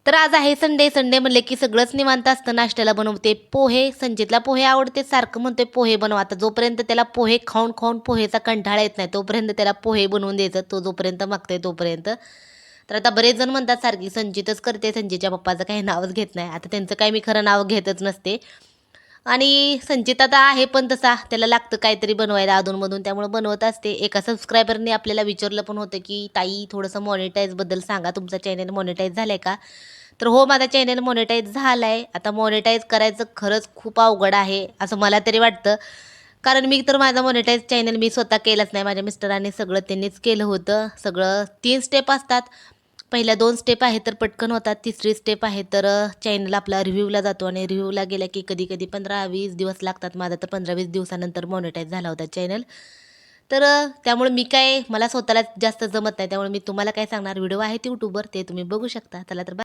तर आज आहे संडे. संडे म्हणले की सगळंच निवांत असतं. नाश्त्याला बनवते पोहे. संचितला पोहे आवडते. सारखं म्हणतोय पोहे बनव. आता जोपर्यंत त्याला पोहे खाऊन खाऊन पोहेचा कंटाळा येत नाही तोपर्यंत त्याला पोहे बनवून द्यायचं. तो जोपर्यंत मागतोय तोपर्यंत. तर आता बरेच जण म्हणतात सारखी संचितच करते. संचितच्या पप्पाचं काही नावच घेत नाही. आता त्यांचं काही मी खरं नाव घेतच नसते. आणि संचित आता आहे पण तसा त्याला लागतं काहीतरी बनवायला अधूनमधून त्यामुळे बनवत असते. एका सबस्क्रायबरने आपल्याला विचारलं पण होतं की ताई थोडंसं मॉनिटाईजबद्दल सांगा. तुमचा चॅनल मॉनिटाईज झालं आहे का? तर हो, माझा चॅनल मॉनिटाईज झाला आहे. आता मॉनिटाईज करायचं खरंच खूप अवघड आहे असं मला तरी वाटतं. कारण मी तर माझा मॉनिटाईज चॅनल मी स्वतः केलाच नाही. माझ्या मिस्टरांनी सगळं त्यांनीच केलं होतं. सगळं 3 स्टेप असतात. पहिल्या 2 स्टेप आहेत तर पटकन होतात. तिसरी स्टेप आहे तर चॅनल आपला रिव्ह्यूला जातो आणि रिव्ह्यूला गेला की कधी-कधी 15-20 दिवस लागतात. माझा तर 15-20 दिवसानंतर मॉनिटाईज झाला होता चॅनल. तर त्यामुळे मी काय मला स्वतःला जास्त जमत नाही. त्यामुळे मी तुम्हाला काय सांगणार व्हिडिओ आहेत YouTubeवर ते तुम्ही बघू शकता. चला तर